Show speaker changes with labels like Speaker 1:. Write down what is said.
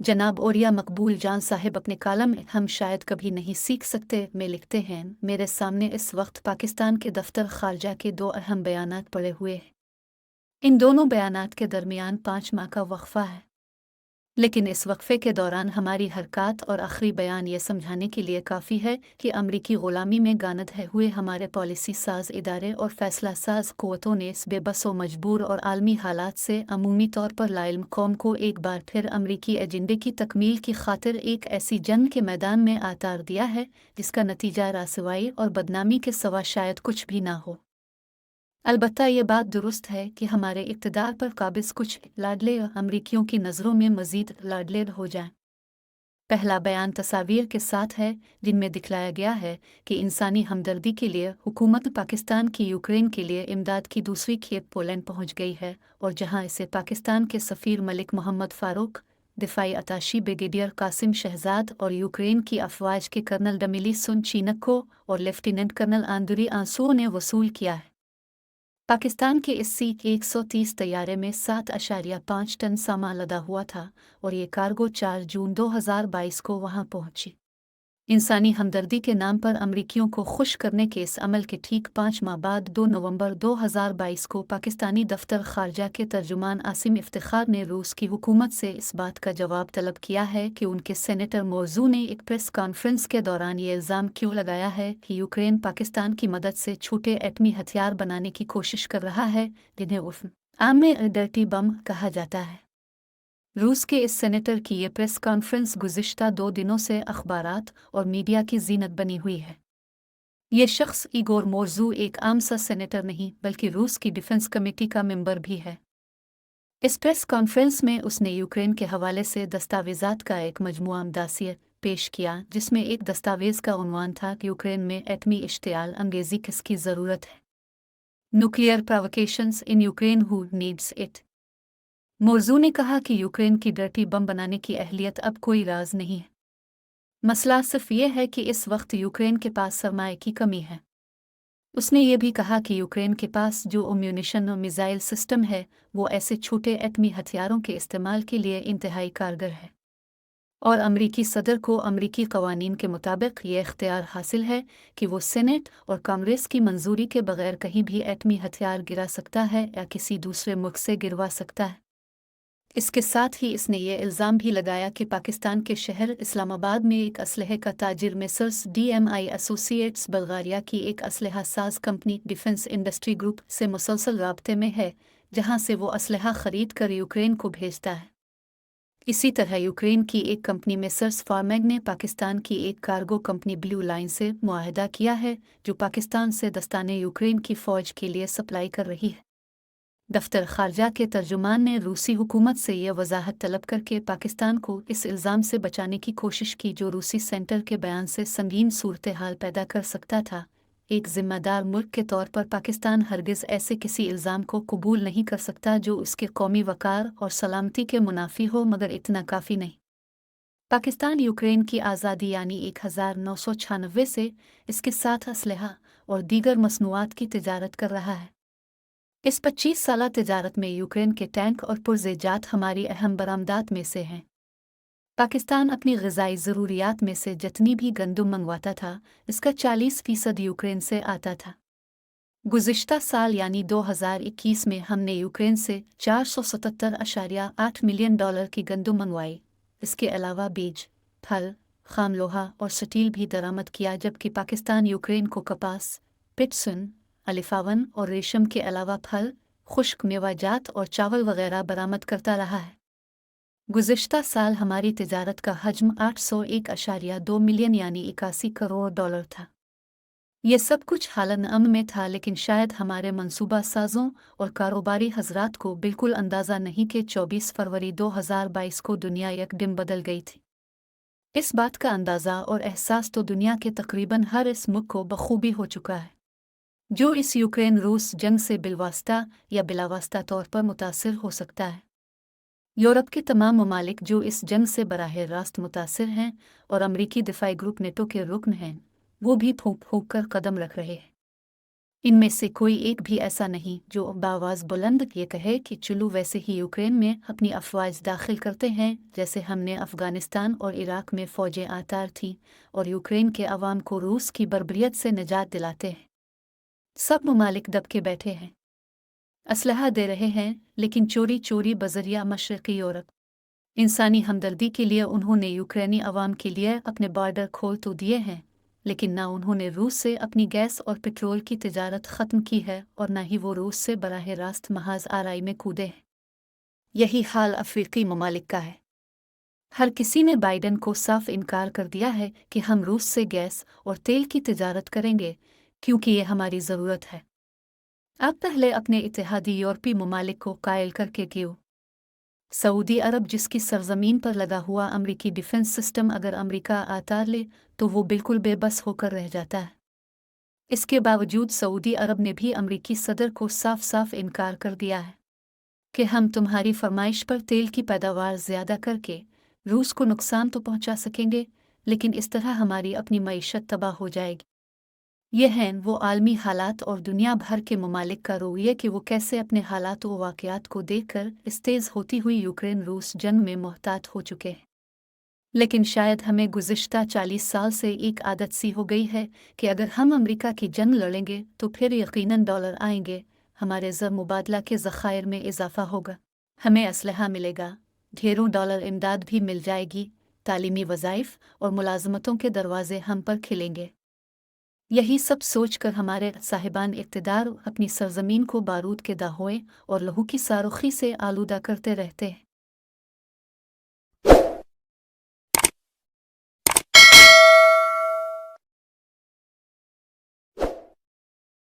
Speaker 1: जनाब ओरिया मकबूल जान साहिब अपने कालम हम शायद कभी नहीं सीख सकते में लिखते हैं, मेरे सामने इस वक्त पाकिस्तान के दफ्तर खारजा के दो अहम बयानात पड़े हुए हैं। इन दोनों बयानात के दरमियान 5 माह का वक्फा है, लेकिन इस वक्फे के दौरान हमारी हरकत और आखिरी बयान ये समझाने के लिए काफ़ी है कि अमरीकी ग़ुलामी में गानद है हुए हमारे पॉलिसी साज इदारे और फैसला साज क़ुव्वतों ने इस बेबस व मजबूर और आलमी हालात से अमूमी तौर पर लाइल्म कौम को एक बार फिर अमरीकी एजेंडे की तकमील की खातिर एक ऐसी जंग के मैदान में आतार दिया है जिसका नतीजा रासवाई और बदनामी के सिवा शायद कुछ भी ना हो। अलबत्ता ये बात दुरुस्त है कि हमारे इक़्तिदार पर काबिज़ कुछ लाडले अमरीकियों की नज़रों में मज़ीद लाडले हो जाएं। पहला बयान तस्वीर के साथ है जिनमें दिखलाया गया है कि इंसानी हमदर्दी के लिए हुकूमत पाकिस्तान की यूक्रेन के लिए इमदाद की दूसरी खेप पोलैंड पहुंच गई है, और जहां इसे पाकिस्तान के सफ़ीर मलिक मोहम्मद फ़ारूक, दिफाई अताशी ब्रिगेडियर कासिम शहजाद और यूक्रेन की अफवाज के कर्नल डमिली सुनचीनको और लेफ्टिनेंट कर्नल आंदुरी आंसू ने वसूल किया है। पाकिस्तान के इस C-130 तैयारे में 7.5 टन सामान लदा हुआ था और ये कार्गो 4 जून 2022 को वहां पहुंची। इंसानी हमदर्दी के नाम पर अमरीकियों को खुश करने के इस अमल के ठीक 5 माह बाद 2 नवंबर 2022 को पाकिस्तानी दफ्तर खारजा के तर्जुमान आसिम इफ्तिखार ने रूस की हुकूमत से इस बात का जवाब तलब किया है कि उनके सेनेटर मौजू ने एक प्रेस कॉन्फ्रेंस के दौरान ये इल्ज़ाम क्यों लगाया है कि यूक्रेन पाकिस्तान की मदद से छोटे एटमी हथियार बनाने की कोशिश कर रहा है, जिन्हें उर्फ आम में डर्टी बम कहा जाता है। रूस के इस सेनेटर की ये प्रेस कॉन्फ्रेंस गुज़िश्ता 2 दिनों से अखबारात और मीडिया की जीनत बनी हुई है। ये शख्स इगोर मोर्जू एक आम सा सेनेटर नहीं बल्कि रूस की डिफेंस कमेटी का मेंबर भी है। इस प्रेस कॉन्फ्रेंस में उसने यूक्रेन के हवाले से दस्तावेज़ात का एक मजमुआ दासियत पेश किया, जिसमें एक दस्तावेज़ का उन्वान था कि यूक्रेन में एटमी इश्तियाल अंगेज़ी किसकी ज़रूरत है, nuclear provocations in Ukraine who needs it. मौजू ने कहा कि यूक्रेन की डर्टी बम बनाने की अहलियत अब कोई राज नहीं है। मसला सिर्फ ये है कि इस वक्त यूक्रेन के पास सरमाए की कमी है। उसने ये भी कहा कि यूक्रेन के पास जो अम्यूनिशन और मिसाइल सिस्टम है वो ऐसे छोटे एटमी हथियारों के इस्तेमाल के लिए इंतहाई कारगर है, और अमरीकी सदर को अमरीकी कवानीन के मुताबिक ये इख्तियार हासिल है कि वो सेनेट और कांग्रेस की मंजूरी के बगैर कहीं भी एटमी हथियार गिरा सकता है या किसी दूसरे मुल्क से गिरवा सकता है। इसके साथ ही इसने ये इल्ज़ाम भी लगाया कि पाकिस्तान के शहर इस्लामाबाद में एक असलहे का ताजिर मेसर्स DMI एसोसिएट्स बल्गारिया की एक असलहा साज कंपनी डिफेंस इंडस्ट्री ग्रुप से मुसलसल राब्ते में है, जहां से वो असलहा खरीद कर यूक्रेन को भेजता है। इसी तरह यूक्रेन की एक कंपनी मेसर्स फार्मैग ने पाकिस्तान की एक कार्गो कंपनी ब्लू लाइन से मुआहदा किया है, जो पाकिस्तान से दस्ताने यूक्रेन की फ़ौज के लिए सप्लाई कर रही है। दफ्तर खारजा के तर्जुमान ने रूसी हुकूमत से यह वजाहत तलब करके पाकिस्तान को इस इल्ज़ाम से बचाने की कोशिश की जो रूसी सेंटर के बयान से संगीन सूरत हाल पैदा कर सकता था। एक ज़िम्मेदार मुल्क के तौर पर पाकिस्तान हरगिज़ ऐसे किसी इल्ज़ाम को कबूल नहीं कर सकता जो उसके कौमी वक़ार और सलामती के मुनाफी हो, मगर इतना काफ़ी नहीं। पाकिस्तान यूक्रेन की आज़ादी यानी 1996 से इसके साथ असलहा और दीगर मसनूआत की तिजारत कर रहा है। इस 25 साला तिजारत में यूक्रेन के टैंक और पुर्ज़ेजात हमारी अहम बरामदात में से हैं। पाकिस्तान अपनी ग़िज़ाई ज़रूरियात में से जितनी भी गंदम मंगवाता था, इसका 40% यूक्रेन से आता था। गुज़िश्ता साल यानी 2021 में हमने यूक्रेन से $477.8 मिलियन की गंदम मंगवाई। इसके अलावा बीज, फल, खाम लोहा और स्टील भी दरामद किया, जबकि पाकिस्तान यूक्रेन को कपास, पिटसन, अलिफावन और रेशम के अलावा फल, खुश्क मेवाजात और चावल वगैरह बरामद करता रहा है। गुज़िश्ता साल हमारी तिजारत का हजम 801.2 मिलियन यानी 81 करोड़ डॉलर था। ये सब कुछ हालन अमन में था, लेकिन शायद हमारे मंसूबा साजों और कारोबारी हजरात को बिल्कुल अंदाज़ा नहीं कि 24 फरवरी 2022 को दुनिया यकदम बदल गई थी। इस बात का अंदाज़ा और एहसास तो दुनिया के तकरीबन हर इस मुल्क को बखूबी हो चुका है जो इस यूक्रेन रूस जंग से बिलवास्ता या बिलावास्ता तौर पर मुतासिर हो सकता है। यूरोप के तमाम ममालिक जो इस जंग से बराह रास्त मुतासिर हैं और अमरीकी दिफाई ग्रुप नेटो के रुकन हैं, वो भी फूंक फूंक कर कदम रख रहे हैं। इनमें से कोई एक भी ऐसा नहीं जो बावाज़ बुलंद ये कहे कि चलो वैसे ही यूक्रेन में अपनी अफवाज दाखिल करते हैं जैसे हमने अफ़गानिस्तान और इराक में फ़ौजें आतार थीं और यूक्रेन के अवाम को रूस की बर्बरियत से निजात दिलाते हैं। सब ममालिक दब के बैठे हैं, असलहा दे रहे हैं, लेकिन चोरी चोरी बजरिया मशरक़ी यूरोप। इंसानी हमदर्दी के लिए उन्होंने यूक्रेनी अवाम के लिए अपने बॉर्डर खोल तो दिए हैं, लेकिन ना उन्होंने रूस से अपनी गैस और पेट्रोल की तिजारत ख़त्म की है और ना ही वो रूस से बराह रास्त महाज आराई में कूदे हैं। यही हाल अफ्रीकी ममालिक का है। हर किसी ने बाइडन को साफ इनकार कर दिया है कि हम रूस से गैस और तेल की तिजारत करेंगे, क्योंकि ये हमारी ज़रूरत है। आप पहले अपने इत्तेहादी यूरोपीय ममालिक को कायल करके क्यों? सऊदी अरब जिसकी सरजमीन पर लगा हुआ अमरीकी डिफेंस सिस्टम अगर अमरीका आतार ले तो वो बिल्कुल बेबस होकर रह जाता है। इसके बावजूद सऊदी अरब ने भी अमरीकी सदर को साफ साफ इनकार कर दिया है कि हम तुम्हारी फरमाइश पर तेल की पैदावार ज़्यादा करके रूस को नुकसान तो पहुंचा सकेंगे, लेकिन इस तरह हमारी अपनी मईशत तबाह हो जाएगी। ये हैं वो आलमी हालात और दुनिया भर के ममालिक का रवैया कि वो कैसे अपने हालात व वाक़यात को देखकर इस तेज़ होती हुई यूक्रेन रूस जंग में मोहतात हो चुके हैं। लेकिन शायद हमें गुज़िश्ता 40 साल से एक आदत सी हो गई है कि अगर हम अमेरिका की जंग लड़ेंगे तो फिर यकीनन डॉलर आएंगे, हमारे ज़र मुबादला के ज़खायर में इजाफ़ा होगा, हमें असलहा मिलेगा, ढेरों डॉलर इमदाद भी मिल जाएगी, तालीमी वज़ाइफ और मुलाजमतों के दरवाजे हम पर खिलेंगे। यही सब सोचकर हमारे साहिबान इक़्तिदार अपनी सरजमीन को बारूद के दाहों और लहू की सारुखी से आलूदा करते रहते हैं।